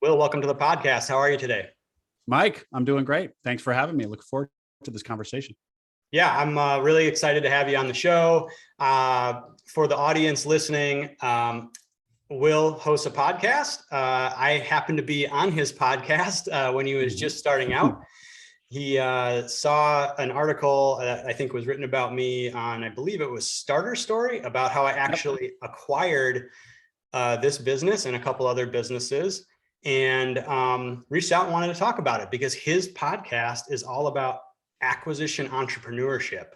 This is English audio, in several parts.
Will, welcome to the podcast. How are you today? Mike, I'm doing great. Thanks for having me. Look forward to this conversation. Yeah, I'm really excited to have you on the show. For the audience listening, Will hosts a podcast. I happened to be on his podcast when he was just starting out. He saw an article that I think was written about me on, I believe it was Starter Story, about how I actually acquired this business and a couple other businesses, and reached out and wanted to talk about it because his podcast is all about acquisition entrepreneurship.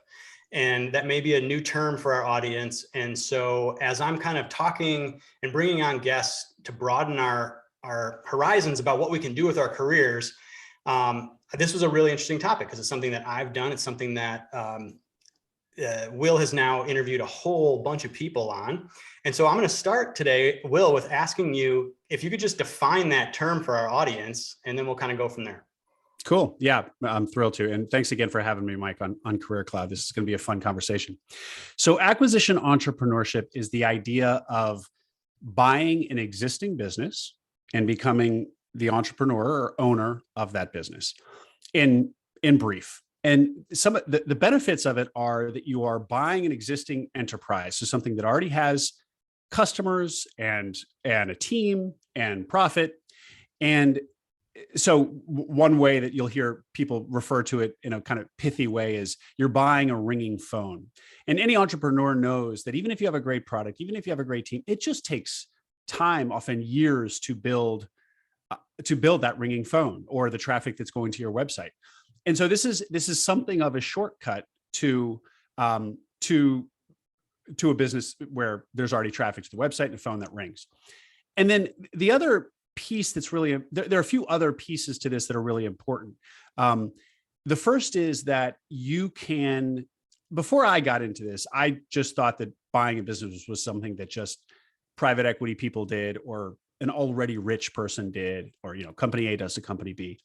And that may be a new term for our audience. And so as I'm kind of talking and bringing on guests to broaden our horizons about what we can do with our careers, this was a really interesting topic because it's something that I've done. It's something that Will has now interviewed a whole bunch of people on. And so I'm going to start today, Will, with asking you if you could just define that term for our audience, and then we'll kind of go from there. Cool. Yeah, I'm thrilled to. And thanks again for having me, Mike, on Career Cloud. This is going to be a fun conversation. So acquisition entrepreneurship is the idea of buying an existing business and becoming the entrepreneur or owner of that business in brief. And some of the benefits of it are that you are buying an existing enterprise, so something that already has customers and a team and profit. And so one way that you'll hear people refer to it in a kind of pithy way is you're buying a ringing phone. And any entrepreneur knows that even if you have a great product, even if you have a great team, it just takes time, often years, to build that ringing phone or the traffic that's going to your website. And so this is something of a shortcut to a business where there's already traffic to the website and a phone that rings. And then the other piece that's really, there are a few other pieces to this that are really important. The first is that you can, before I got into this, I just thought that buying a business was something that just private equity people did, or an already rich person did, or, company A does to company B.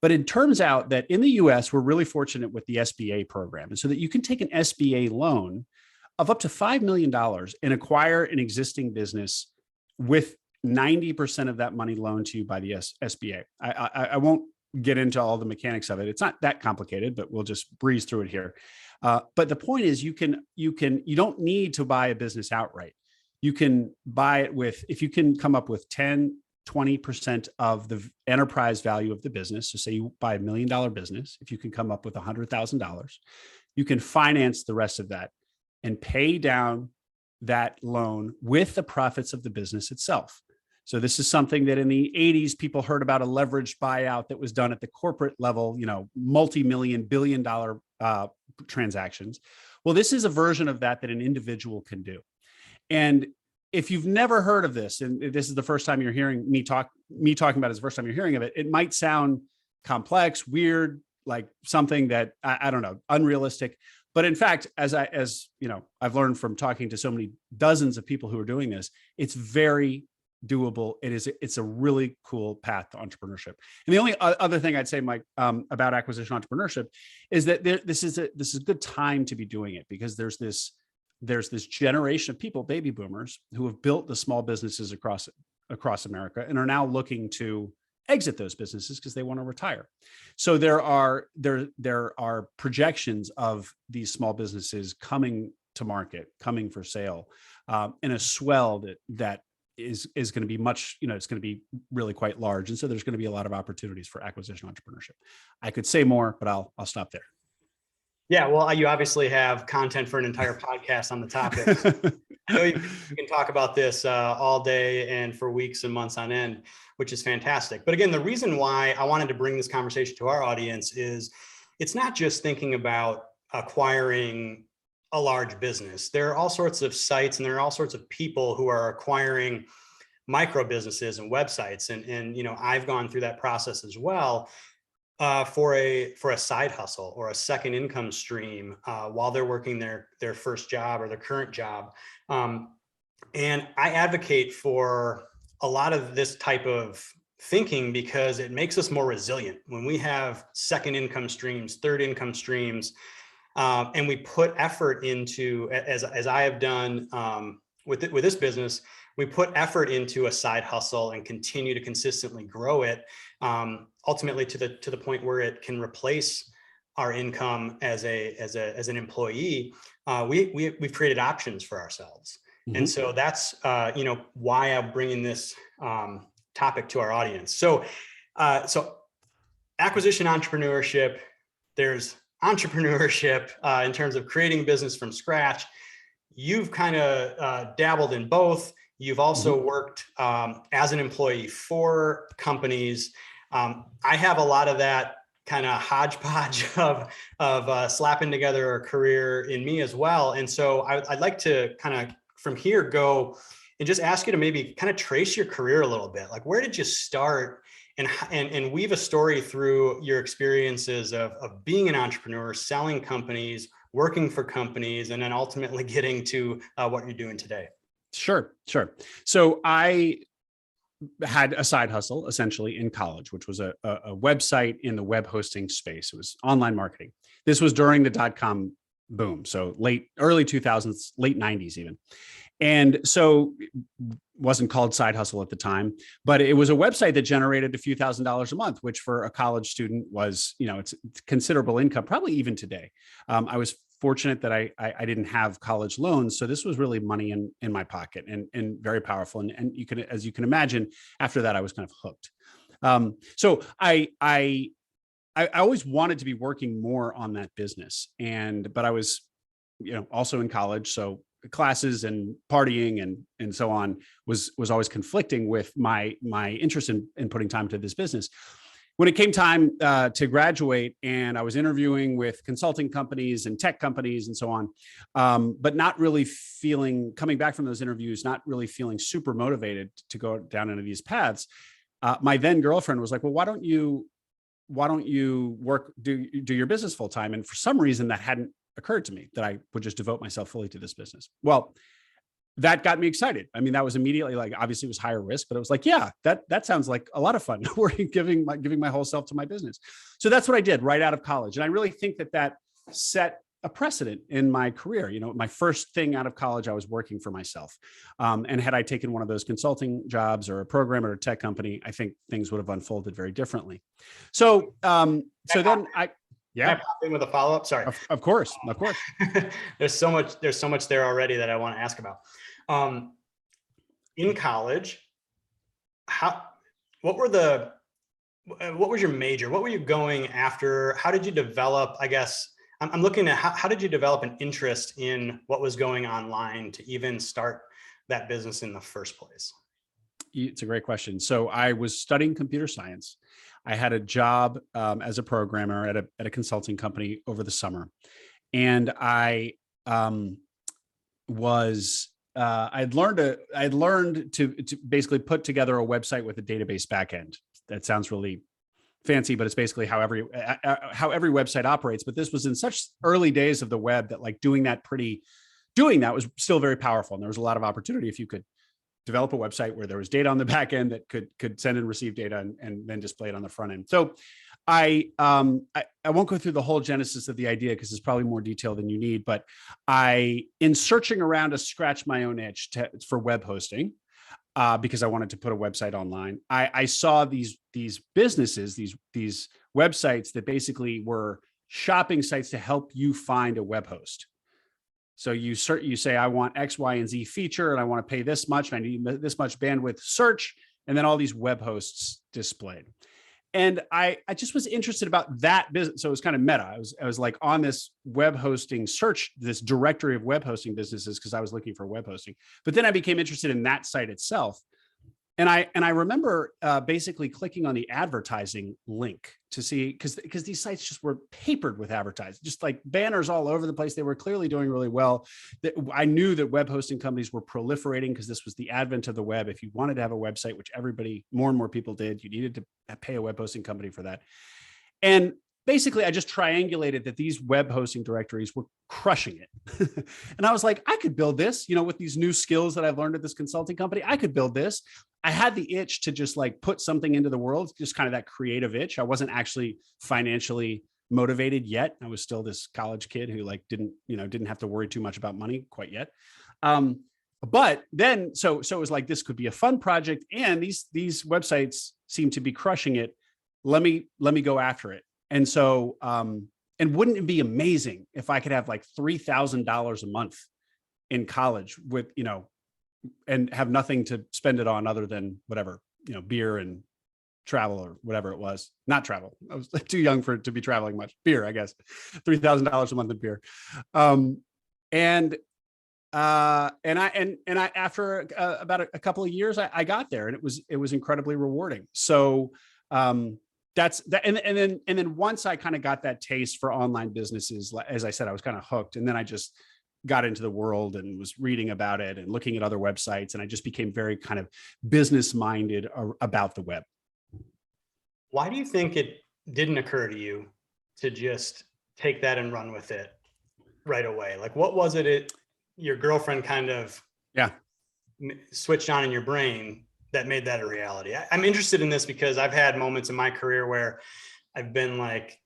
But it turns out that in the US, we're really fortunate with the SBA program. And so that you can take an SBA loan of up to $5 million and acquire an existing business with 90% of that money loaned to you by the SBA. I won't get into all the mechanics of it. It's not that complicated, but we'll just breeze through it here. But the point is you don't need to buy a business outright. You can buy it if you can come up with 20% of the enterprise value of the business. So say you buy $1 million business, if you can come up with $100,000, you can finance the rest of that and pay down that loan with the profits of the business itself. So this is something that in the 80s, people heard about, a leveraged buyout that was done at the corporate level, multi-million, billion-dollar transactions. Well, this is a version of that an individual can do. And if you've never heard of this, and this is the first time you're hearing me talking about it, is the first time you're hearing of it, it might sound complex, weird, like something that I don't know, unrealistic. But in fact, as I've learned from talking to so many dozens of people who are doing this, it's very doable. It's a really cool path to entrepreneurship. And the only other thing I'd say, Mike, about acquisition entrepreneurship is that this is a good time to be doing it, because there's this generation of people, baby boomers, who have built the small businesses across America and are now looking to exit those businesses because they want to retire. So there are projections of these small businesses coming to market, coming for sale, in a swell that is going to be much, it's going to be really quite large. And so there's going to be a lot of opportunities for acquisition entrepreneurship. I could say more, but I'll stop there. Yeah, well, you obviously have content for an entire podcast on the topic. I know you can talk about this all day and for weeks and months on end, which is fantastic. But again, the reason why I wanted to bring this conversation to our audience is it's not just thinking about acquiring a large business. There are all sorts of sites and there are all sorts of people who are acquiring micro businesses and websites. And I've gone through that process as well. For a side hustle or a second income stream while they're working their first job or their current job. And I advocate for a lot of this type of thinking because it makes us more resilient when we have second income streams, third income streams, and we put effort into, as I have done with this business, we put effort into a side hustle and continue to consistently grow it, ultimately to the point where it can replace our income as an employee, we've created options for ourselves. And so that's why I'm bringing this topic to our audience. So acquisition entrepreneurship, there's entrepreneurship in terms of creating business from scratch. You've kind of dabbled in both. You've also worked as an employee for companies. I have a lot of that kind of hodgepodge of slapping together a career in me as well. And so I'd like to kind of from here go and just ask you to maybe kind of trace your career a little bit. Like, where did you start, and weave a story through your experiences of being an entrepreneur, selling companies, working for companies, and then ultimately getting to what you're doing today. Sure. So I had a side hustle essentially in college, which was a website in the web hosting space. It was online marketing. This was during the .com boom. So early 2000s, late 90s even. And so it wasn't called side hustle at the time, but it was a website that generated a few $1,000s a month, which for a college student was, it's considerable income, probably even today. I was fortunate that I didn't have college loans. So this was really money in my pocket and very powerful. And you can, as you can imagine, after that, I was kind of hooked. So I always wanted to be working more on that business. But I was, also in college. So classes and partying and so on was always conflicting with my interest in putting time to this business. When it came time to graduate, and I was interviewing with consulting companies and tech companies and so on, but not really coming back from those interviews, not really feeling super motivated to go down into these paths. My then girlfriend was like, well, why don't you do your business full time? And for some reason that hadn't occurred to me, that I would just devote myself fully to this business. Well, that got me excited. I mean, that was immediately, like, obviously it was higher risk, but it was like, yeah, that sounds like a lot of fun. Working, giving my whole self to my business. So that's what I did right out of college. And I really think that set a precedent in my career. My first thing out of college, I was working for myself. And had I taken one of those consulting jobs or a program or a tech company, I think things would have unfolded very differently. So, then Can I pop in with a follow-up? Sorry. Of course. There's so much there already that I want to ask about. In college, what was your major? What were you going after? How did you develop, I guess, I'm looking at how did you develop an interest in what was going online to even start that business in the first place? It's a great question. So I was studying computer science. I had a job as a programmer at a consulting company over the summer, and I'd learned to basically put together a website with a database backend. That sounds really fancy, but it's basically how every website operates. But this was in such early days of the web that doing that was still very powerful, and there was a lot of opportunity if you could develop a website where there was data on the back end that could send and receive data and then display it on the front end. So I won't go through the whole genesis of the idea because it's probably more detail than you need, but in searching around to scratch my own itch for web hosting, because I wanted to put a website online, I saw these businesses, these websites that basically were shopping sites to help you find a web host. So you say, I want X, Y, and Z feature, and I want to pay this much, and I need this much bandwidth search, and then all these web hosts displayed. And I just was interested about that business. So it was kind of meta. I was like on this web hosting search, this directory of web hosting businesses, because I was looking for web hosting. But then I became interested in that site itself. And I remember basically clicking on the advertising link to see, because these sites just were papered with advertising, just like banners all over the place. They were clearly doing really well. I knew that web hosting companies were proliferating because this was the advent of the web. If you wanted to have a website, which more and more people did, you needed to pay a web hosting company for that. And basically, I just triangulated that these web hosting directories were crushing it. And I was like, I could build this, with these new skills that I've learned at this consulting company. I could build this. I had the itch to just put something into the world, just kind of that creative itch. I wasn't actually financially motivated yet. I was still this college kid who didn't have to worry too much about money quite yet. But then, so it was like, this could be a fun project, and these websites seem to be crushing it. Let me go after it. And so, and wouldn't it be amazing if I could have like $3,000 a month in college with, and have nothing to spend it on other than whatever, beer and travel or whatever it was. Not travel. I was too young to be traveling much. Beer, I guess. $3,000 a month in beer. And I after about a couple of years, I got there, and it was incredibly rewarding. So that's that. And then once I kind of got that taste for online businesses, as I said, I was kind of hooked. And then I just got into the world and was reading about it and looking at other websites. And I just became very kind of business minded about the web. Why do you think it didn't occur to you to just take that and run with it right away? Like, what was it your girlfriend kind of switched on in your brain that made that a reality? I'm interested in this because I've had moments in my career where I've been like,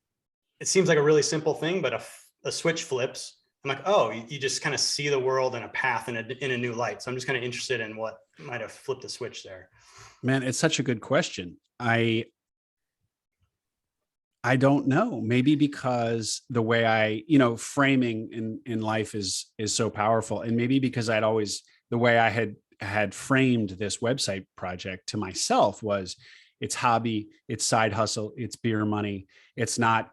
it seems like a really simple thing, but a switch flips. I'm like, oh, you just kind of see the world in a path in a new light. So I'm just kind of interested in what might have flipped the switch there. Man, it's such a good question. I don't know. Maybe because the way I, framing in life is so powerful. And maybe because the way I had framed this website project to myself was, it's hobby, it's side hustle, it's beer money. It's not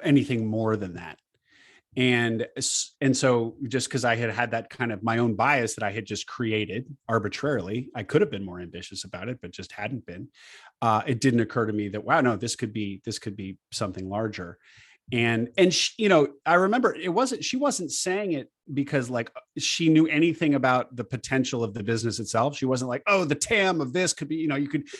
anything more than that. And so just because I had that kind of my own bias that I had just created arbitrarily, I could have been more ambitious about it, but just hadn't been. It didn't occur to me that, wow, no, this could be something larger. And she, I remember she wasn't saying it because like she knew anything about the potential of the business itself. She wasn't like, oh, the TAM of this could be,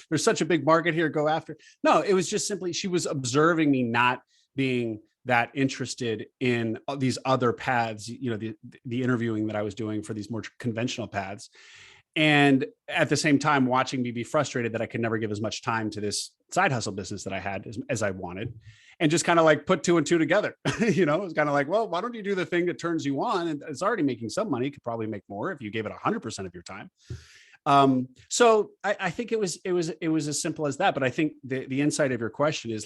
there's such a big market here, go after. No, it was just simply, she was observing me not being that interested in these other paths, the interviewing that I was doing for these more conventional paths. And at the same time, watching me be frustrated that I could never give as much time to this side hustle business that I had as I wanted, and just kind of like put two and two together. It was kind of like, well, why don't you do the thing that turns you on? And it's already making some money. You could probably make more if you gave it 100% of your time. So I think it was as simple as that. But I think the insight of your question is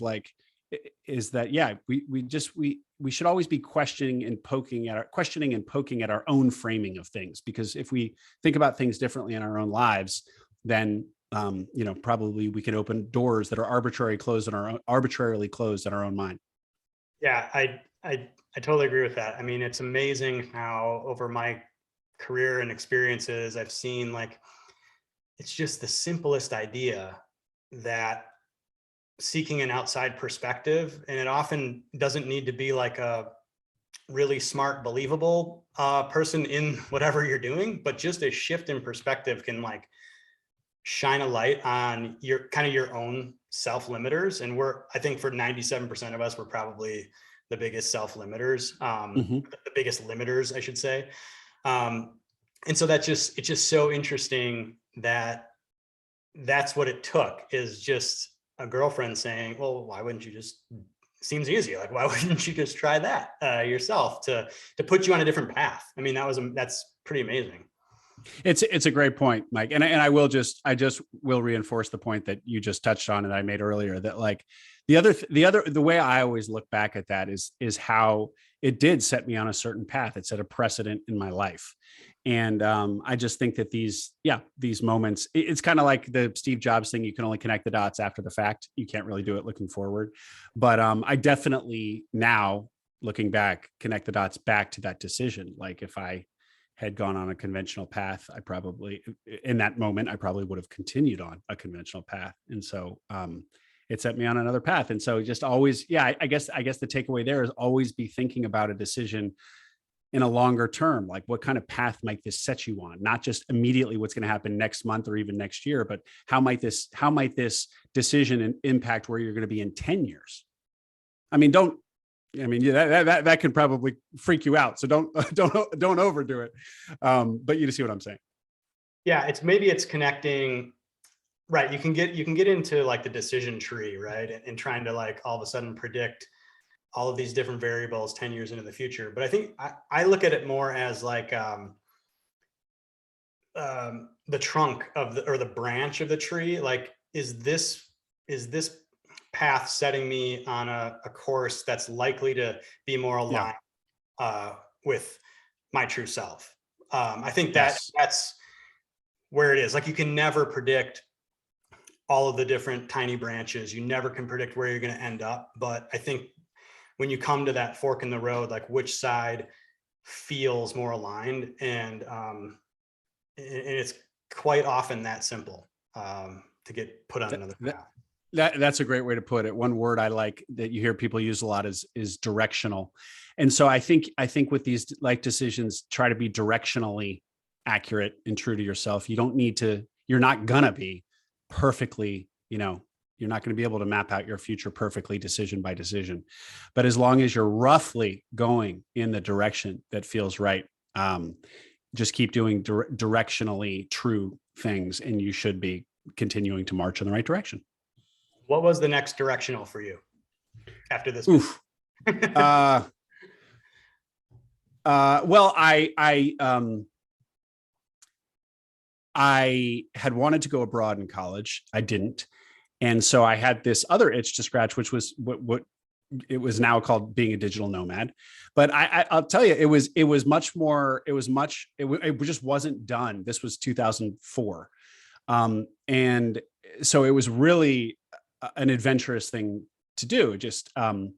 that, yeah, we should always be questioning and poking at our own framing of things, because if we think about things differently in our own lives, then probably we can open doors that are arbitrarily closed in our own mind. Yeah, I totally agree with that. I mean, it's amazing how over my career and experiences, I've seen like, it's just the simplest idea that seeking an outside perspective, and it often doesn't need to be like a really smart, believable person in whatever you're doing, but just a shift in perspective can like shine a light on your own self-limiters. And I think for 97% of us, we're probably the biggest self-limiters, the biggest limiters, I should say. And so it's just so interesting that that's what it took, is just a girlfriend saying, well, why wouldn't you just, seems easy. Like, why wouldn't you just try that yourself to put you on a different path? I mean, that's pretty amazing. It's a great point, Mike. And I just will reinforce the point that you just touched on and I made earlier, that like the way I always look back at that is how it did set me on a certain path. It set a precedent in my life. And I just think that these moments, it's kind of like the Steve Jobs thing. You can only connect the dots after the fact. You can't really do it looking forward. But I definitely now, looking back, connect the dots back to that decision. Like if I had gone on a conventional path, in that moment, I probably would have continued on a conventional path. And so it set me on another path. And so just always, I guess the takeaway there is always be thinking about a decision in a longer term, like what kind of path might this set you on? Not just immediately what's going to happen next month or even next year, but how might this decision impact where you're going to be in 10 years? That could probably freak you out. So don't overdo it. But you see what I'm saying? Yeah. It's connecting, right? You can get into like the decision tree, right? And trying to like all of a sudden predict all of these different variables 10 years into the future. But I think I look at it more as like the trunk of the, or the branch of the tree. Like, is this path setting me on a course that's likely to be more aligned with my true self? I think that's where it is. Like, you can never predict all of the different tiny branches. You never can predict where you're going to end up. But I think when you come to that fork in the road, like, which side feels more aligned, and it's quite often that simple to get put on another path. That's a great way to put it. One word I like that you hear people use a lot is directional. And so I think with these life decisions, try to be directionally accurate and true to yourself. You don't need to, you're not gonna be perfectly, you're not going to be able to map out your future perfectly decision by decision. But as long as you're roughly going in the direction that feels right, just keep doing directionally true things, and you should be continuing to march in the right direction. What was the next directional for you after this? Oof. Well, I had wanted to go abroad in college. I didn't. And so I had this other itch to scratch, which was what it was now called being a digital nomad. But I'll tell you, it just wasn't done. This was 2004. And so it was really an adventurous thing to do. And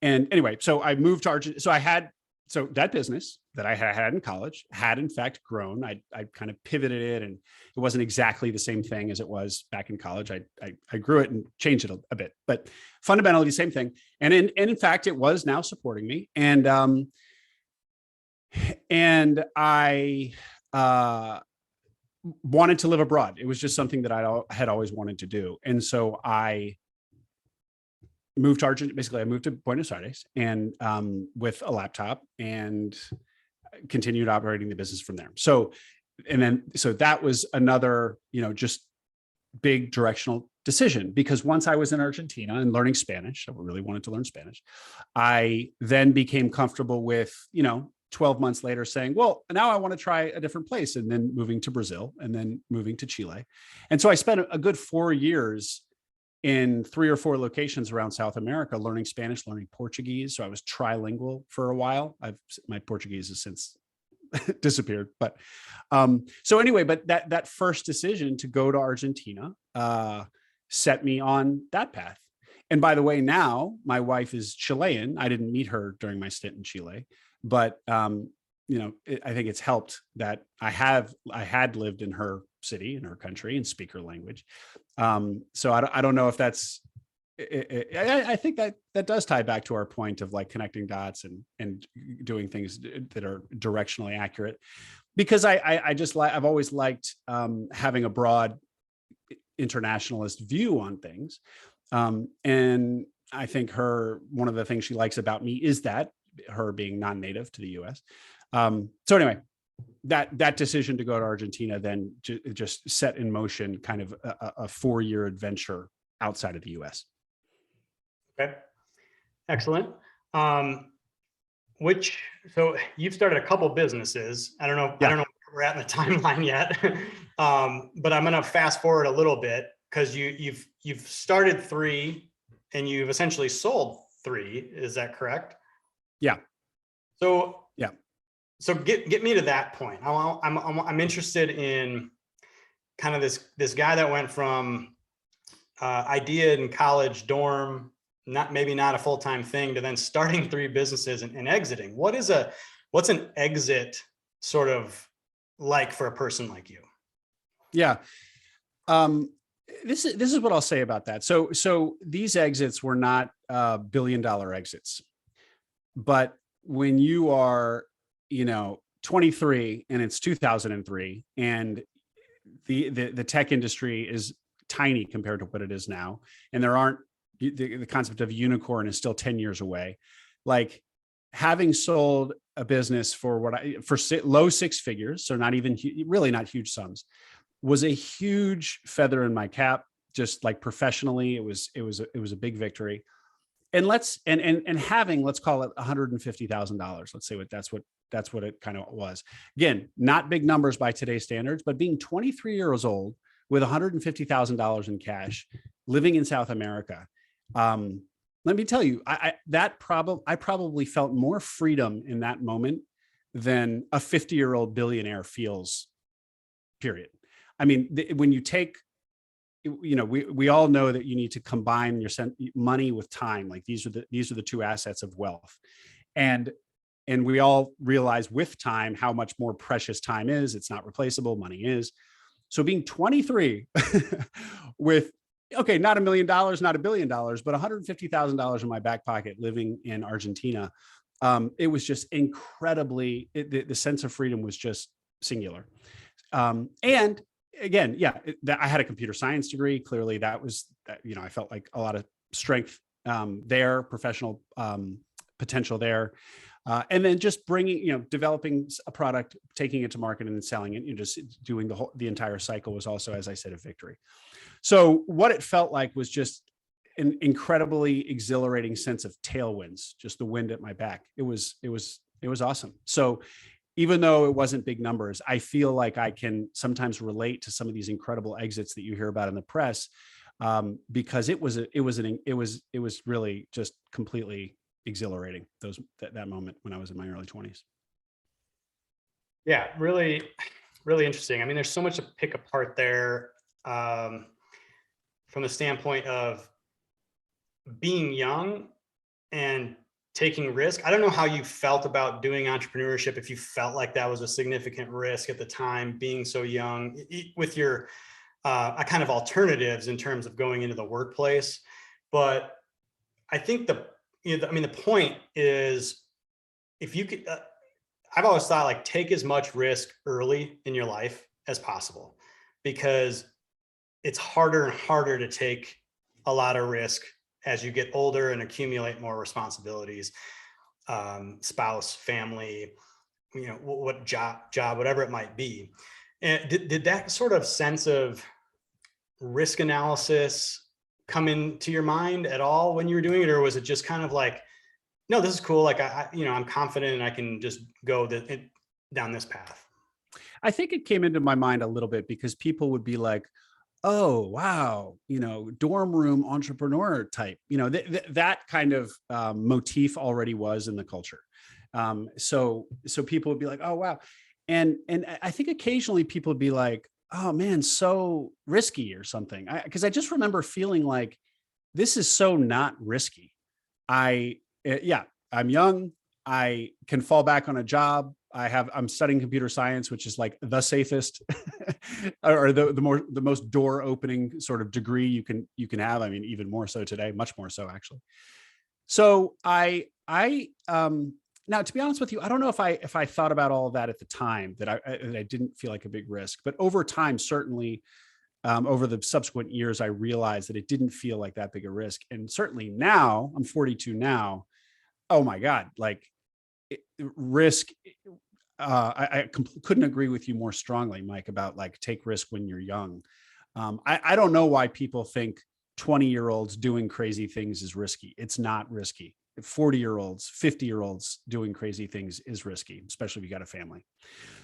anyway, so I moved to Argentina. So that business that I had in college had in fact grown. I kind of pivoted it, and it wasn't exactly the same thing as it was back in college. I grew it and changed it a bit, but fundamentally the same thing. And in fact, it was now supporting me. And I wanted to live abroad. It was just something that I had always wanted to do. And so I moved to Argentina. Basically, I moved to Buenos Aires and with a laptop, and continued operating the business from there. So that was another, just big directional decision, because once I was in Argentina and learning Spanish, I really wanted to learn Spanish. I then became comfortable with, 12 months later saying, well, now I want to try a different place, and then moving to Brazil, and then moving to Chile. And so I spent a good 4 years in 3 or 4 locations around South America, learning Spanish, learning Portuguese. So I was trilingual for a while. My Portuguese has since disappeared, but so anyway, but that first decision to go to Argentina set me on that path. And by the way, now my wife is Chilean. I didn't meet her during my stint in Chile, but I think it's helped that I had lived in her city, in her country, and speak her language. So I don't know if that's, I think that does tie back to our point of like connecting dots and doing things that are directionally accurate, because I've always liked having a broad internationalist view on things. And I think one of the things she likes about me is that her being non-native to the US. So anyway, that decision to go to Argentina then just set in motion kind of a 4-year adventure outside of the US. Okay, excellent. So you've started a couple businesses. I don't know where we're at in the timeline yet, but I'm going to fast forward a little bit, because you've started 3 and you've essentially sold 3. Is that correct? Yeah. So yeah. So get me to that point. I'm interested in kind of this guy that went from idea in college dorm, maybe not a full-time thing, to then starting 3 businesses and exiting. What's an exit sort of like for a person like you? Yeah. This is what I'll say about that. So these exits were not $1 billion exits, but when you are, 23 and it's 2003, and the tech industry is tiny compared to what it is now, and the concept of unicorn is still 10 years away. Like, having sold a business for low 6 figures, so really not huge sums, was a huge feather in my cap. Just like professionally, it was a big victory. and having, let's call it $150,000. Let's say that's what it kind of was. Again, not big numbers by today's standards, but being 23 years old with $150,000 in cash, living in South America. Let me tell you, I probably felt more freedom in that moment than a 50-year-old billionaire feels, period. I mean, when you take, we all know that you need to combine your money with time. Like these are the two assets of wealth. And we all realize with time, how much more precious time is. It's not replaceable. Money is. So being 23 with, okay, not $1 million, not $1 billion, but $150,000 in my back pocket living in Argentina. It was just incredibly, the sense of freedom was just singular. And again, I had a computer science degree. Clearly that was, I felt like a lot of strength there, professional potential there. And then just bringing, developing a product, taking it to market and then selling it, just doing the entire cycle was also, as I said, a victory. So what it felt like was just an incredibly exhilarating sense of tailwinds, just the wind at my back. It was awesome. So even though it wasn't big numbers, I feel like I can sometimes relate to some of these incredible exits that you hear about in the press, because it was really just completely exhilarating that moment when I was in my early 20s. Yeah, really, really interesting. I mean, there's so much to pick apart there, from the standpoint of being young and taking risk. I don't know how you felt about doing entrepreneurship, if you felt like that was a significant risk at the time, being so young, with your kind of alternatives in terms of going into the workplace. But I think the point is, if you could, I've always thought, like, take as much risk early in your life as possible, because it's harder and harder to take a lot of risk as you get older and accumulate more responsibilities, spouse, family, what job, whatever it might be. And did that sort of sense of risk analysis come into your mind at all when you were doing it? Or was it just kind of like, no, this is cool. Like, I'm confident and I can just go down this path? I think it came into my mind a little bit because people would be like, oh, wow, dorm room entrepreneur type, that kind of motif already was in the culture. So people would be like, oh, wow. And I think occasionally people would be like, oh man, so risky or something. Because I just remember feeling like, this is so not risky. I'm young. I can fall back on a job. I'm studying computer science, which is like the safest or the most door opening sort of degree you can have. I mean, even more so today, much more so actually. So now, to be honest with you, I don't know if I thought about all of that at the time, that I didn't feel like a big risk, but over time, certainly over the subsequent years, I realized that it didn't feel like that big a risk. And certainly now, I'm 42 now. Oh my God, like risk. I couldn't agree with you more strongly, Mike, about like take risk when you're young. I don't know why people think 20-year-olds doing crazy things is risky. It's not risky. 40-year-olds, 50-year-olds doing crazy things is risky, especially if you got a family.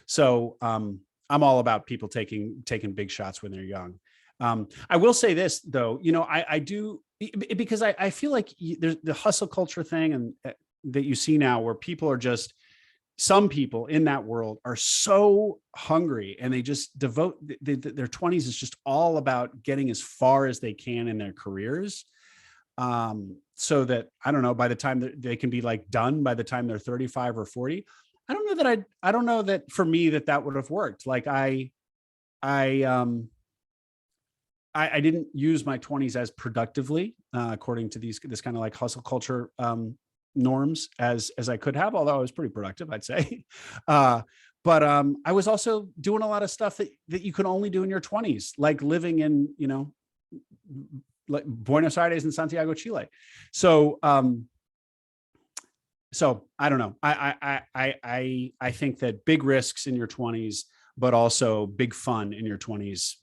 So I'm all about people taking big shots when they're young. I will say this though, I do, because I feel like there's the hustle culture thing and that you see now, where people are just, some people in that world are so hungry and they just devote their 20s is just all about getting as far as they can in their careers. So that, I don't know, by the time they can be like done by the time they're 35 or 40, I don't know that for me that would have worked. Like I didn't use my 20s as productively, according to this kind of like hustle culture, norms as I could have, although I was pretty productive, I'd say. But I was also doing a lot of stuff that you can only do in your 20s, like living in, like Buenos Aires and Santiago, Chile. So I don't know. I think that big risks in your 20s, but also big fun in your 20s.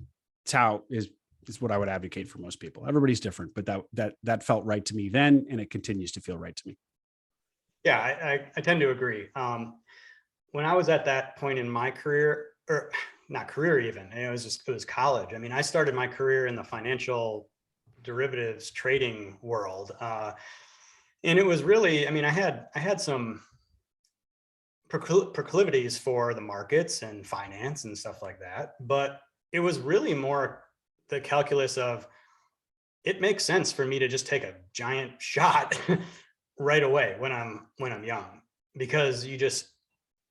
It's is what I would advocate for most people. Everybody's different, but that felt right to me then, and it continues to feel right to me. Yeah, I tend to agree. When I was at that point in my career, or not career even, it was college. I mean, I started my career in the financial derivatives trading world. And it was really, I mean, I had some proclivities for the markets and finance and stuff like that, but it was really more the calculus of, it makes sense for me to just take a giant shot right away when I'm young, because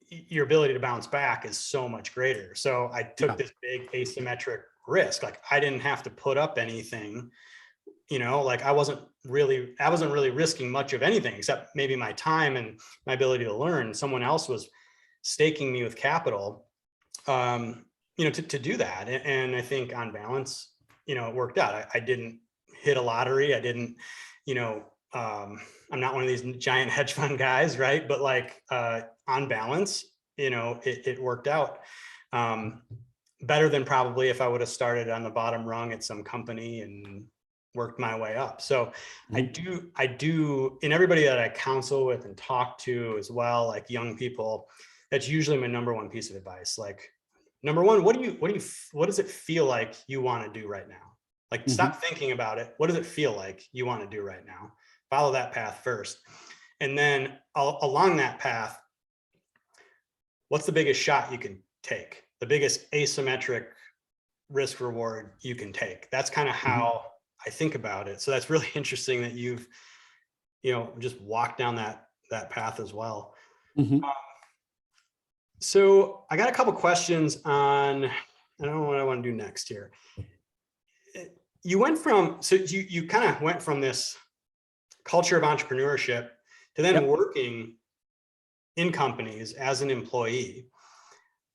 your ability to bounce back is so much greater. So I took this big asymmetric risk. Like, I didn't have to put up anything, like I wasn't really risking much of anything except maybe my time and my ability to learn. Someone else was staking me with capital, to do that. And I think on balance, it worked out. I didn't hit a lottery. I didn't, I'm not one of these giant hedge fund guys, right? But like, on balance, it worked out better than probably if I would have started on the bottom rung at some company and worked my way up. So I do, and everybody that I counsel with and talk to as well, like young people, that's usually my number one piece of advice. Like, number one, what does it feel like you want to do right now? Like, stop thinking about it. What does it feel like you want to do right now? Follow that path first. And then along that path, what's the biggest shot you can take? The biggest asymmetric risk reward you can take. That's kind of how I think about it. So that's really interesting that you've, just walked down that path as well. So I got a couple questions on, I don't know what I want to do next here. You kind of went from this culture of entrepreneurship to then working in companies as an employee.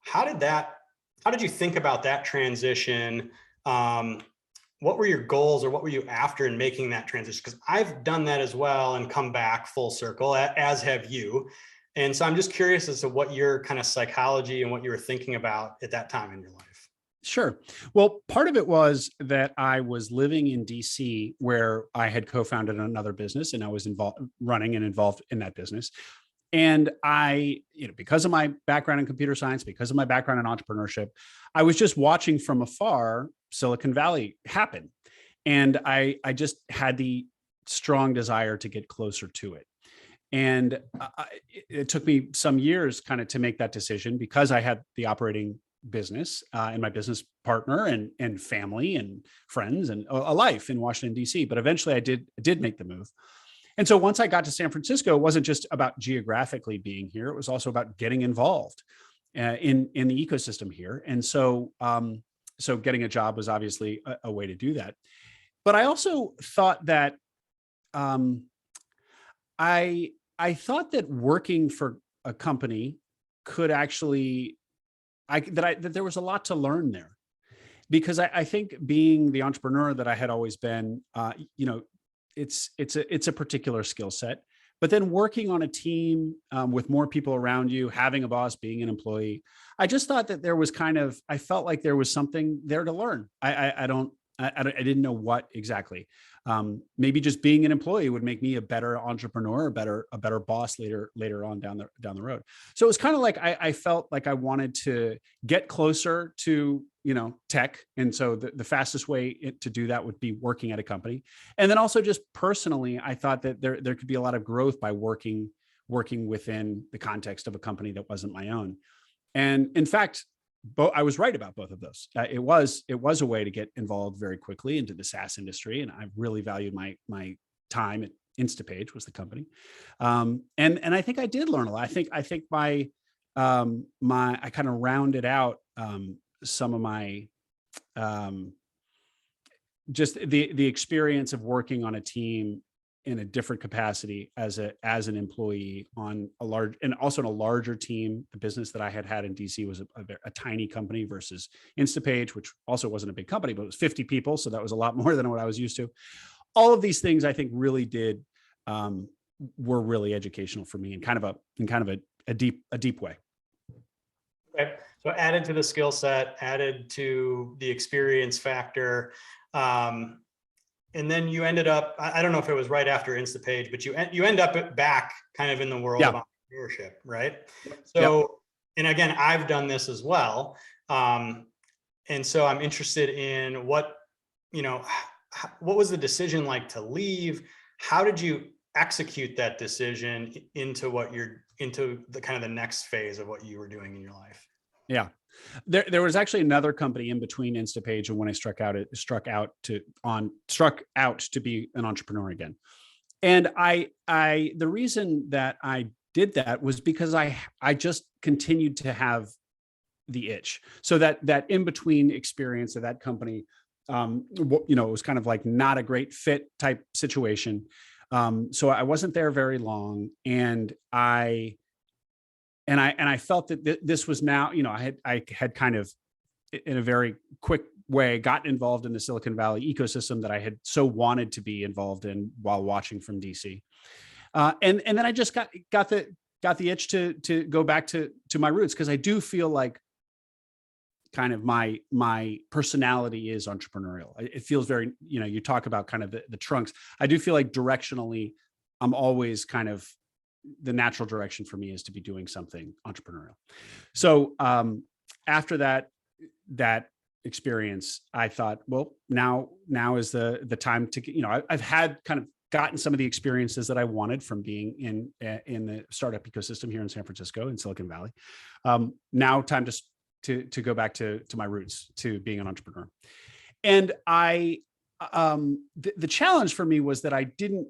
How did you think about that transition? What were your goals, or what were you after in making that transition? Because I've done that as well and come back full circle, as have you. And so I'm just curious as to what your kind of psychology and what you were thinking about at that time in your life. Sure. Well, part of it was that I was living in DC, where I had co-founded another business, and I was running and involved in that business. And I, because of my background in computer science, because of my background in entrepreneurship, I was just watching from afar Silicon Valley happen. And I just had the strong desire to get closer to it. And it took me some years kind of to make that decision, because I had the operating business and my business partner and family and friends and a life in Washington, D.C. But eventually I did make the move. And so once I got to San Francisco, it wasn't just about geographically being here. It was also about getting involved in the ecosystem here. And so getting a job was obviously a way to do that. But I also thought that I thought that working for a company could actually, that there was a lot to learn there, because I think being the entrepreneur that I had always been, it's a particular skill set. But then working on a team with more people around you, having a boss, being an employee, I just thought that there was I felt like there was something there to learn. I didn't know what exactly. Maybe just being an employee would make me a better entrepreneur, a better boss later on down the road. So it was kind of like I felt like I wanted to get closer to tech, and so the fastest way to do that would be working at a company. And then also just personally, I thought that there could be a lot of growth by working within the context of a company that wasn't my own. And in fact, I was right about both of those. It was a way to get involved very quickly into the SaaS industry, and I really valued my time at Instapage, was the company, and I think I did learn a lot. I think I kind of rounded out some of my just the experience of working on a team in a different capacity as an employee on a larger team. The business that I had in DC was a tiny company versus Instapage, which also wasn't a big company, but it was 50 people. So that was a lot more than what I was used to. All of these things I think really were really educational for me in kind of a deep way. Okay. So added to the skill set, added to the experience factor. And then you ended up, I don't know if it was right after Instapage, but you end up back kind of in the world of entrepreneurship, right? So, and again, I've done this as well. And so I'm interested in what was the decision like to leave? How did you execute that decision into the kind of the next phase of what you were doing in your life? Yeah. There was actually another company in between Instapage and when I struck out to be an entrepreneur again. And the reason that I did that was because I just continued to have the itch. So that in between experience of that company, it was kind of like not a great fit type situation. So I wasn't there very long, and I felt that this was now, I had kind of in a very quick way gotten involved in the Silicon Valley ecosystem that I had so wanted to be involved in while watching from DC. And then I just got the itch to go back to my roots, because I do feel like kind of my personality is entrepreneurial. It feels very, you talk about kind of the trunks. I do feel like directionally, I'm always kind of, the natural direction for me is to be doing something entrepreneurial. So after that experience, I thought, well, now is the time to, I've had kind of gotten some of the experiences that I wanted from being in the startup ecosystem here in San Francisco, in Silicon Valley. Now time to go back to my roots, to being an entrepreneur. And the challenge for me was that I didn't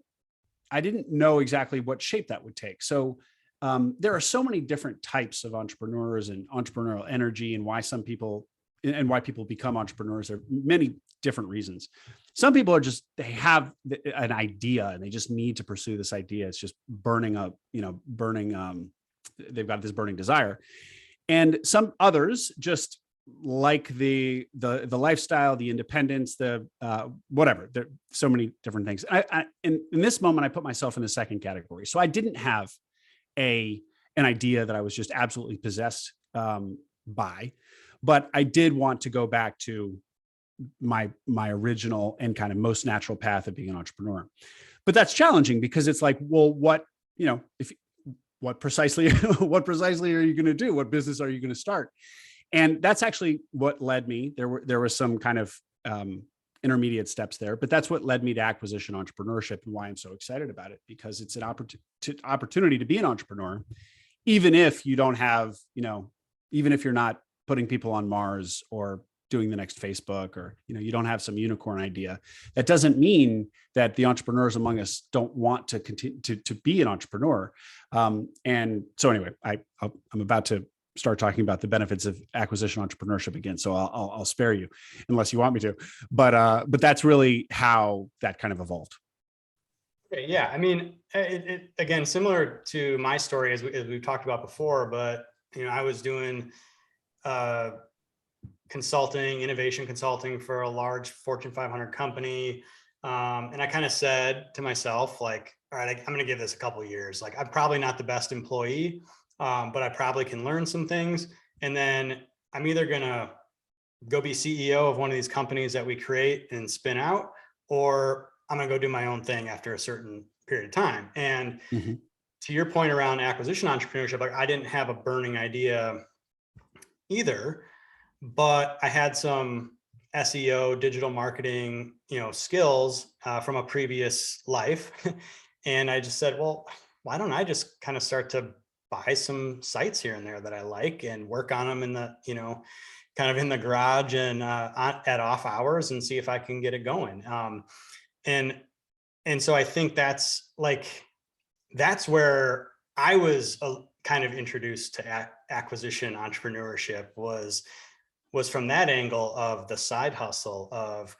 know exactly what shape that would take. So there are so many different types of entrepreneurs and entrepreneurial energy, and why people become entrepreneurs. There are many different reasons. Some people are just, they have an idea and they just need to pursue this idea. It's just burning up, they've got this burning desire. And some others just like the lifestyle, the independence, the whatever. There are so many different things. In this moment, I put myself in the second category. So I didn't have an idea that I was just absolutely possessed by, but I did want to go back to my original and kind of most natural path of being an entrepreneur. But that's challenging, because it's like, well, what precisely are you going to do? What business are you going to start? And that's actually what led me. There was some kind of intermediate steps there, but that's what led me to acquisition entrepreneurship, and why I'm so excited about it, because it's an opportunity to be an entrepreneur, even if you don't have, even if you're not putting people on Mars or doing the next Facebook, or, you don't have some unicorn idea. That doesn't mean that the entrepreneurs among us don't want to continue to be an entrepreneur. And so anyway, I'm about to start talking about the benefits of acquisition entrepreneurship again. So I'll spare you unless you want me to, but that's really how that kind of evolved. Okay, yeah. I mean, it again, similar to my story as we've talked about before, but, I was doing, innovation consulting for a large Fortune 500 company. And I kind of said to myself, like, all right, I'm going to give this a couple of years. Like, I'm probably not the best employee, but I probably can learn some things. And then I'm either going to go be CEO of one of these companies that we create and spin out, or I'm going to go do my own thing after a certain period of time. And to your point around acquisition entrepreneurship, like, I didn't have a burning idea either, but I had some SEO, digital marketing, skills from a previous life. And I just said, well, why don't I just kind of start to buy some sites here and there that I like, and work on them in the, kind of in the garage and at off hours, and see if I can get it going. And so I think that's where I was kind of introduced to acquisition entrepreneurship, was from that angle of the side hustle, of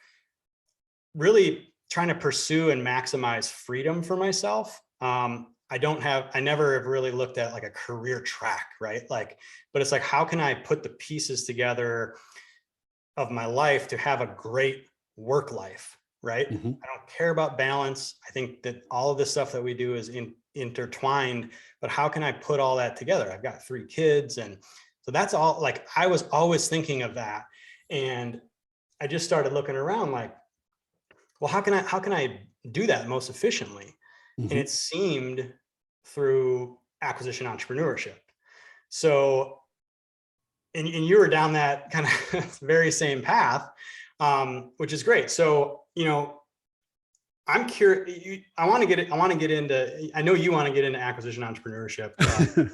really trying to pursue and maximize freedom for myself. I never have really looked at like a career track, right? But it's like, how can I put the pieces together of my life to have a great work life, right? I don't care about balance. I think that all of this stuff that we do is intertwined, but how can I put all that together? I've got 3 kids. And so that's all, like, I was always thinking of that. And I just started looking around, like, well, how can I do that most efficiently? And it seemed through acquisition entrepreneurship. So, and you were down that kind of very same path, which is great. So, I'm curious. I want to get into. I know you want to get into acquisition entrepreneurship. Some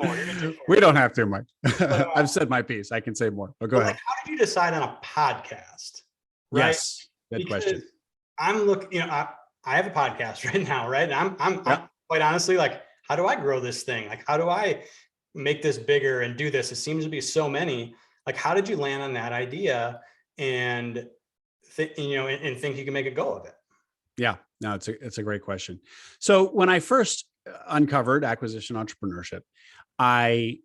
more. We don't have to, Mike. But, I've said my piece. I can say more. But go but ahead. like, how did you decide on a podcast? Right. Yes. Good question. I'm looking. I have a podcast right now, right? And I'm quite honestly like, how do I grow this thing? Like, how do I make this bigger and do this? It seems to be so many. Like, how did you land on that idea and think you can make a go of it? Yeah, no, it's a great question. So when I first uncovered acquisition entrepreneurship, I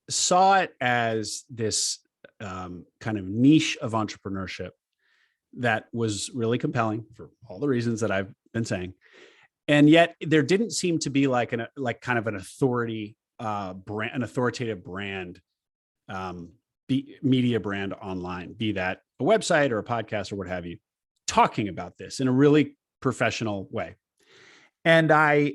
saw it as this kind of niche of entrepreneurship that was really compelling for all the reasons that I've been saying. And yet there didn't seem to be like kind of an authority brand, an authoritative brand, media brand online, be that a website or a podcast or what have you, talking about this in a really professional way. And I,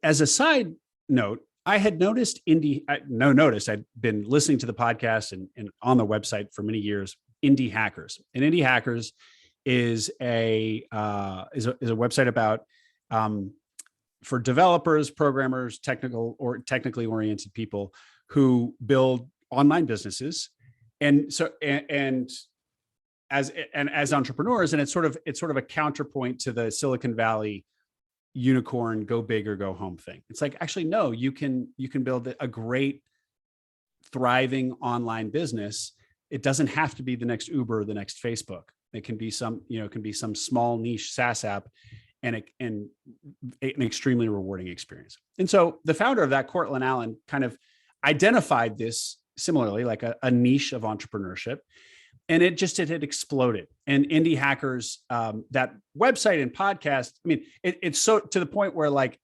as a side note, I had noticed I'd been listening to the podcast and on the website for many years, Indie Hackers. And Indie Hackers is a website about for developers, programmers, technically oriented people who build online businesses. And so as entrepreneurs, and it's sort of a counterpoint to the Silicon Valley unicorn, go big or go home thing. It's like, actually, no, you can build a great, thriving online business. It doesn't have to be the next Uber or the next Facebook. It can be some small niche SaaS app and an extremely rewarding experience. And so the founder of that, Cortland Allen, kind of identified this similarly, like a niche of entrepreneurship. And it had exploded. And Indie Hackers, that website and podcast, I mean, it's so to the point where like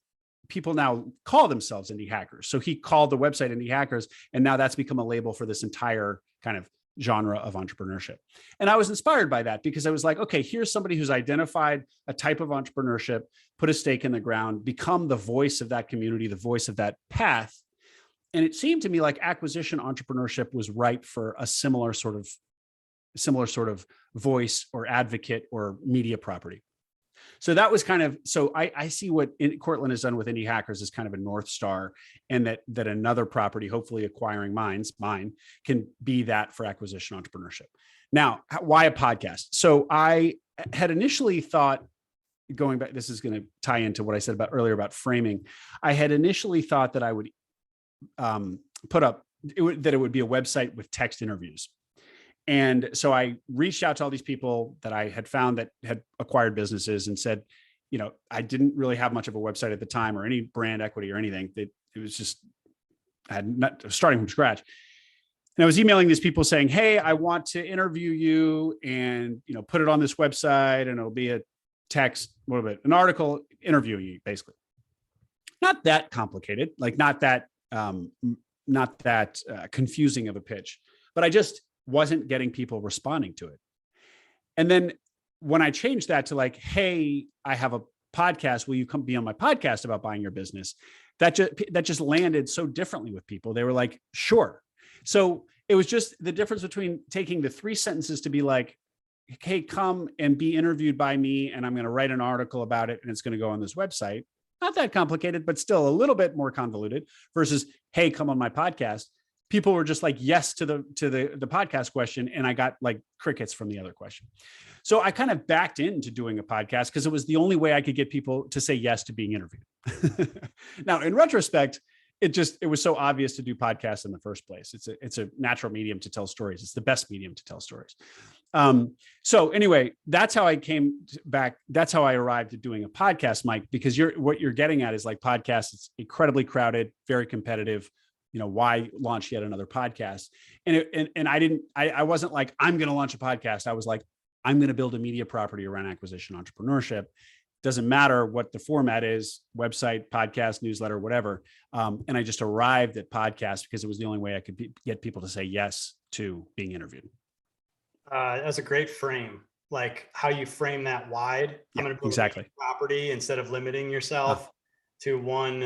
people now call themselves Indie Hackers. So he called the website Indie Hackers, and now that's become a label for this entire kind of genre of entrepreneurship. And I was inspired by that because I was like, okay, here's somebody who's identified a type of entrepreneurship, put a stake in the ground, become the voice of that community, the voice of that path. And it seemed to me like acquisition entrepreneurship was ripe for a similar sort of voice or advocate or media property. So that was kind of, so I see what Cortland has done with Indie Hackers as kind of a North Star, and that another property, hopefully acquiring mine, can be that for acquisition entrepreneurship. Now, why a podcast? So I had initially thought, going back, this is going to tie into what I said earlier about framing. I had initially thought that I would put up, that it would be a website with text interviews. And so I reached out to all these people that I had found that had acquired businesses and said, I didn't really have much of a website at the time or any brand equity or anything. It was just, starting from scratch. And I was emailing these people saying, hey, I want to interview you and, put it on this website, and it'll be a text, an article interviewing you, basically. Not that complicated, like not that confusing of a pitch, but I just wasn't getting people responding to it. And then when I changed that to like, hey, I have a podcast, will you come be on my podcast about buying your business? That just landed so differently with people. They were like, sure. So it was just the difference between taking the 3 sentences to be like, hey, come and be interviewed by me, and I'm going to write an article about it, and it's going to go on this website. Not that complicated, but still a little bit more convoluted, versus, hey, come on my podcast. People were just like, yes to the podcast question. And I got like crickets from the other question. So I kind of backed into doing a podcast because it was the only way I could get people to say yes to being interviewed. Now, in retrospect, it was so obvious to do podcasts in the first place. It's a natural medium to tell stories. It's the best medium to tell stories. So anyway, that's how I came back. That's how I arrived at doing a podcast, Mike, because what you're getting at is like podcasts. It's incredibly crowded, very competitive. Why launch yet another podcast? And I wasn't like, I'm going to launch a podcast. I was like, I'm going to build a media property around acquisition entrepreneurship. Doesn't matter what the format is, website, podcast, newsletter, whatever. And I just arrived at podcast because it was the only way I could get people to say yes to being interviewed. That's a great frame. like how you frame that wide. I'm going to build exactly. a property instead of limiting yourself to one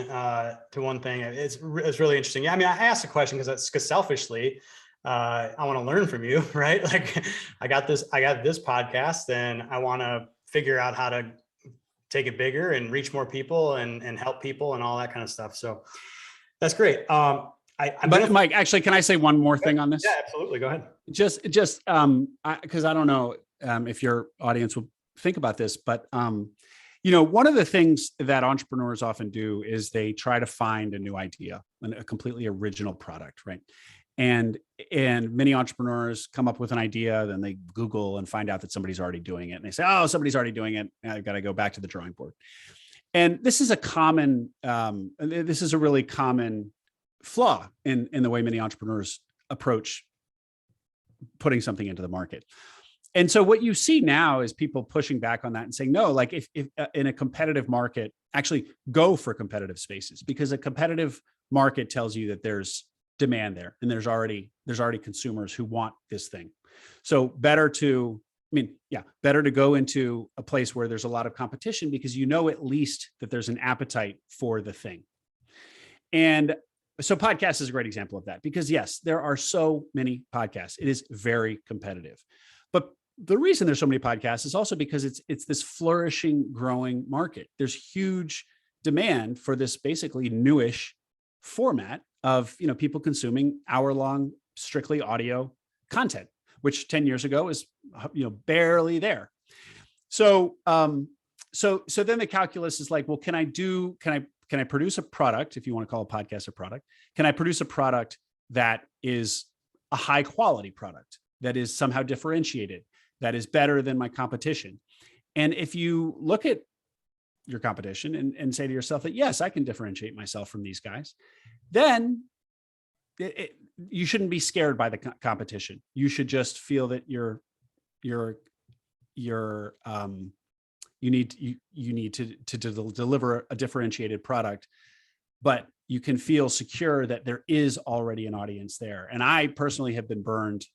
thing. It's really interesting. Yeah, I mean, I asked a question because selfishly, I want to learn from you, right? Like I got this podcast, and I want to figure out how to take it bigger and reach more people and help people and all that kind of stuff. So that's great. Mike, actually, can I say one more thing on this? Yeah, absolutely. Go ahead. Just because I don't know if your audience will think about this, but one of the things that entrepreneurs often do is they try to find a new idea and a completely original product, right? And many entrepreneurs come up with an idea, then they Google and find out that somebody's already doing it, and they say, "Oh, somebody's already doing it. I've got to go back to the drawing board." And this is a really common flaw in the way many entrepreneurs approach putting something into the market. And so what you see now is people pushing back on that and saying, no, like if in a competitive market, actually go for competitive spaces, because a competitive market tells you that there's demand there and there's already consumers who want this thing. So better to go into a place where there's a lot of competition, because you know at least that there's an appetite for the thing. And so podcast is a great example of that, because yes, there are so many podcasts. It is very competitive. But the reason there's so many podcasts is also because it's this flourishing, growing market. There's huge demand for this basically newish format of, people consuming hour-long, strictly audio content, which 10 years ago is, barely there. So then the calculus is like, well, can I produce a product, if you want to call a podcast a product? Can I produce a product that is a high quality product, that is somehow differentiated, that is better than my competition? And if you look at your competition and say to yourself that, yes, I can differentiate myself from these guys, then you shouldn't be scared by the competition. You should just feel that you need to deliver a differentiated product, but you can feel secure that there is already an audience there. And I personally have been burned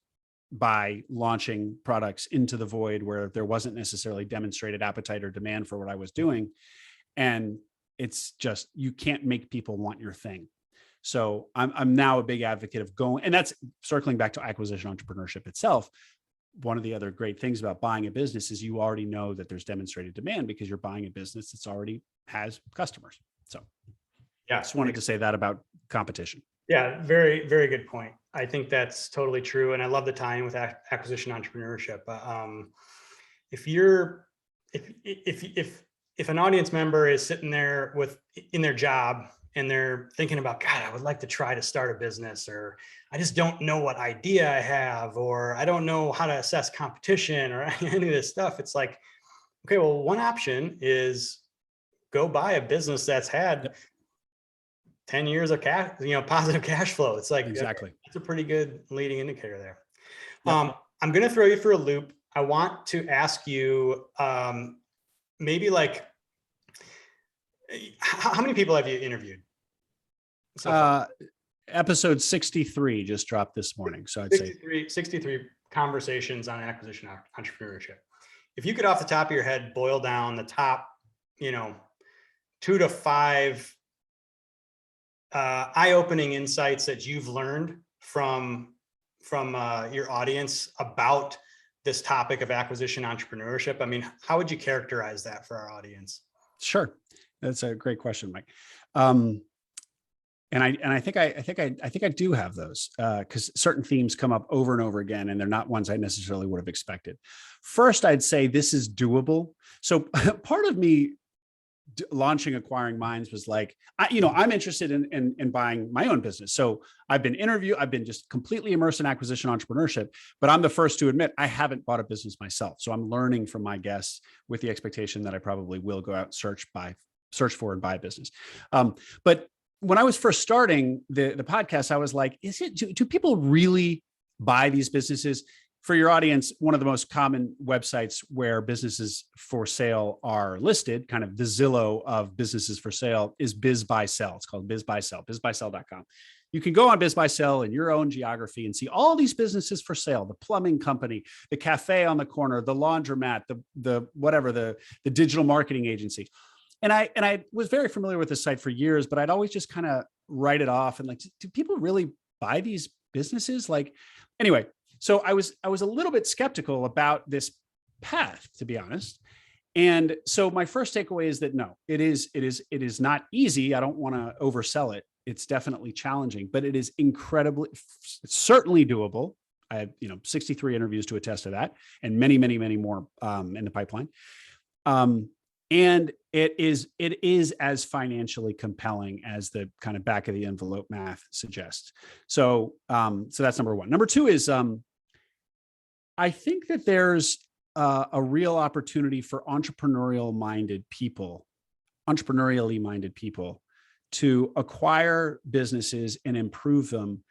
by launching products into the void where there wasn't necessarily demonstrated appetite or demand for what I was doing. And it's just, you can't make people want your thing. So I'm now a big advocate of going, and that's circling back to acquisition entrepreneurship itself. One of the other great things about buying a business is you already know that there's demonstrated demand, because you're buying a business that's already has customers. So yeah, I just wanted to say that about competition. Yeah, very, very good point. I think that's totally true. And I love the tie-in with acquisition entrepreneurship. If an audience member is sitting there in their job and they're thinking about, God, I would like to try to start a business, or I just don't know what idea I have, or I don't know how to assess competition or any of this stuff. It's like, okay, well, one option is go buy a business that's had 10 years of cash, positive cash flow. It's like, exactly. That's a pretty good leading indicator there. Yep. I'm going to throw you for a loop. I want to ask you, maybe like, how many people have you interviewed so far? Episode 63 just dropped this morning. So I'd say 63 conversations on acquisition entrepreneurship. If you could, off the top of your head, boil down the top, 2 to 5 eye-opening insights that you've learned from your audience about this topic of acquisition entrepreneurship, I mean, how would you characterize that for our audience? Sure. That's a great question, Mike. And I think I do have those, because certain themes come up over and over again, and they're not ones I necessarily would have expected. First, I'd say this is doable. So part of me launching Acquiring Minds was like, I'm interested in buying my own business. So I've been just completely immersed in acquisition entrepreneurship, but I'm the first to admit I haven't bought a business myself. So I'm learning from my guests with the expectation that I probably will go out and search for and buy a business. But when I was first starting the podcast, I was like, do people really buy these businesses? For your audience, one of the most common websites where businesses for sale are listed, kind of the Zillow of businesses for sale, is Biz Buy Sell. It's called Biz Buy Sell, bizbuysell.com. You can go on Biz Buy Sell in your own geography and see all these businesses for sale: the plumbing company, the cafe on the corner, the laundromat, the digital marketing agency. And I was very familiar with this site for years, but I'd always just kind of write it off and like, do people really buy these businesses? Like, anyway, so I was a little bit skeptical about this path, to be honest. And so my first takeaway is that no, it is not easy. I don't want to oversell it. It's definitely challenging, but it is certainly doable. I had 63 interviews to attest to that, and many more in the pipeline. And it is as financially compelling as the kind of back of the envelope math suggests. So that's number one. Number two is I think that there's a real opportunity for entrepreneurially minded people to acquire businesses and improve them,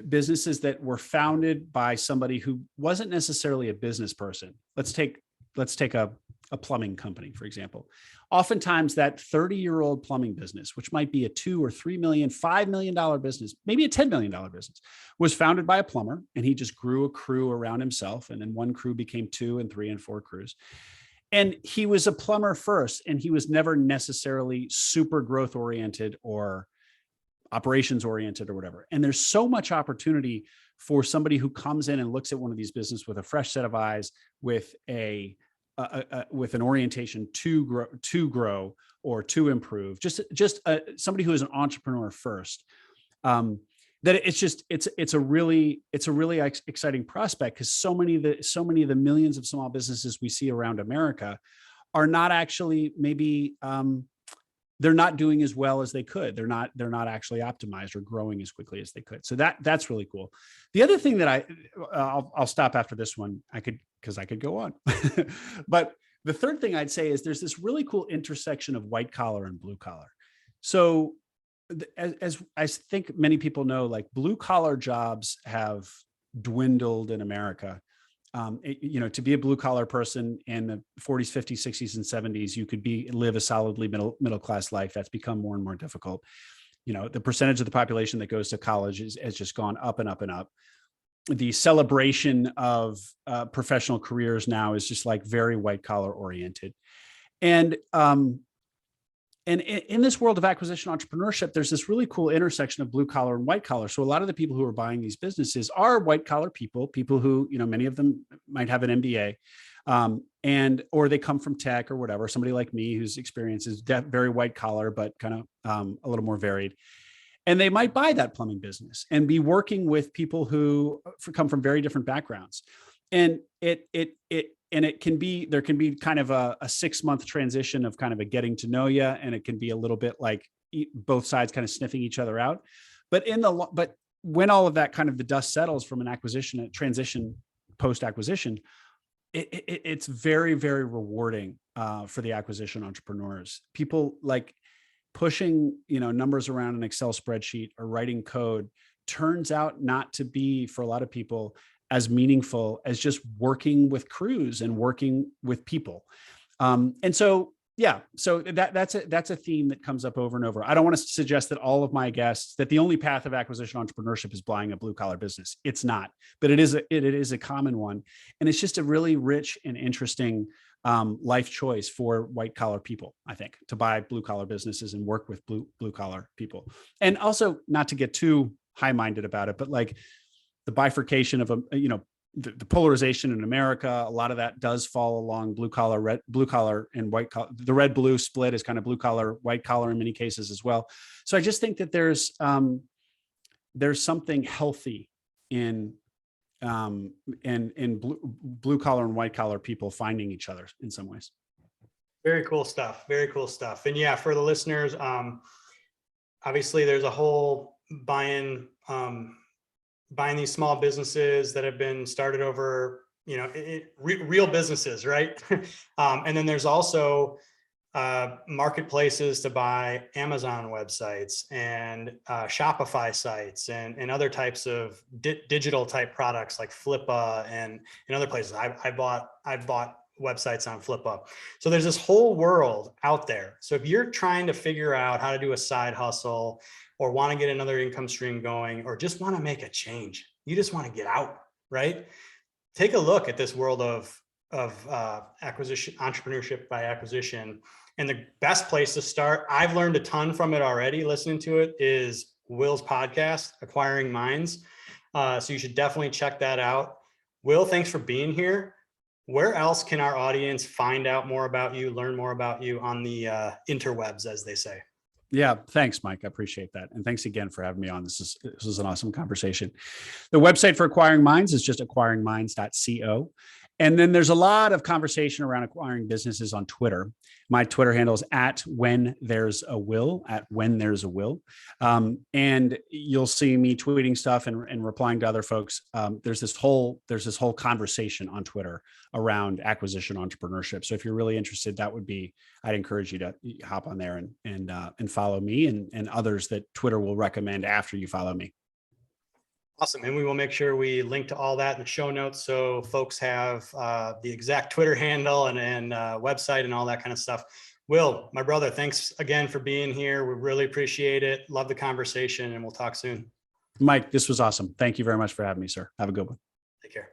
businesses that were founded by somebody who wasn't necessarily a business person. Let's take a plumbing company, for example. Oftentimes that 30-year-old plumbing business, which might be a $2 or $3 million, $5 million business, maybe a $10 million business, was founded by a plumber, and he just grew a crew around himself. And then one crew became 2 and 3 and 4 crews. And he was a plumber first, and he was never necessarily super growth oriented or operations oriented or whatever. And there's so much opportunity for somebody who comes in and looks at one of these businesses with a fresh set of eyes, with with an orientation to grow or to improve, somebody who is an entrepreneur first. That it's a really exciting prospect, because so many of the millions of small businesses we see around America are not actually, maybe they're not doing as well as they could. They're not actually optimized or growing as quickly as they could. So that's really cool. The other thing that I'll stop after this one, because I could go on. But the third thing I'd say is there's this really cool intersection of white collar and blue collar. So as I think many people know, like, blue collar jobs have dwindled in America. To be a blue collar person in the 40s, 50s, 60s, and 70s, you could live a solidly middle class life. That's become more and more difficult. The percentage of the population that goes to college has just gone up and up and up. The celebration of professional careers now is just like very white collar oriented. And in this world of acquisition entrepreneurship, there's this really cool intersection of blue collar and white collar. So a lot of the people who are buying these businesses are white collar people who, many of them might have an MBA, or they come from tech or whatever. Somebody like me whose experience is very white collar, but kind of a little more varied. And they might buy that plumbing business and be working with people who come from very different backgrounds. And there can be kind of a 6-month transition of kind of a getting to know you. And it can be a little bit like both sides kind of sniffing each other out. But when all of that kind of the dust settles from a transition post-acquisition, it's very, very rewarding for the acquisition entrepreneurs. People like pushing, numbers around an Excel spreadsheet or writing code turns out not to be, for a lot of people, as meaningful as just working with crews and working with people. So that's a theme that comes up over and over. I don't want to suggest that all of my guests, that the only path of acquisition entrepreneurship is buying a blue collar business. It's not, but it is a common one. And it's just a really rich and interesting life choice for white collar people, I think, to buy blue collar businesses and work with blue collar people. And also, not to get too high-minded about it, but like the bifurcation of the polarization in America, a lot of that does fall along blue collar and white collar. The red blue split is kind of blue collar, white collar in many cases as well. So I just think that there's something healthy in blue collar and white collar people finding each other in some ways. Very cool stuff. Very cool stuff. And yeah, for the listeners, obviously there's a whole buying these small businesses that have been started over, real businesses, right? And then there's also marketplaces to buy Amazon websites and Shopify sites and other types of digital type products like Flippa and other places. I've bought websites on FlipUp. So there's this whole world out there. So if you're trying to figure out how to do a side hustle or want to get another income stream going, or just want to make a change, you just want to get out, right? Take a look at this world of acquisition, entrepreneurship by acquisition. And the best place to start, I've learned a ton from it already, listening to it, is Will's podcast, Acquiring Minds. So you should definitely check that out. Will, thanks for being here. Where else can our audience find out more about you, learn more about you on the interwebs, as they say? Yeah, thanks, Mike. I appreciate that. And thanks again for having me on. This is an awesome conversation. The website for Acquiring Minds is just acquiringminds.co. And then there's a lot of conversation around acquiring businesses on Twitter. My Twitter handle is @WhenThere'sAWill, @WhenThere'sAWill. And you'll see me tweeting stuff and replying to other folks. There's this whole conversation on Twitter around acquisition entrepreneurship. So if you're really interested, I'd encourage you to hop on there and follow me and others that Twitter will recommend after you follow me. Awesome. And we will make sure we link to all that in the show notes, so folks have the exact Twitter handle and website and all that kind of stuff. Will, my brother, thanks again for being here. We really appreciate it. Love the conversation, and we'll talk soon. Mike, this was awesome. Thank you very much for having me, sir. Have a good one. Take care.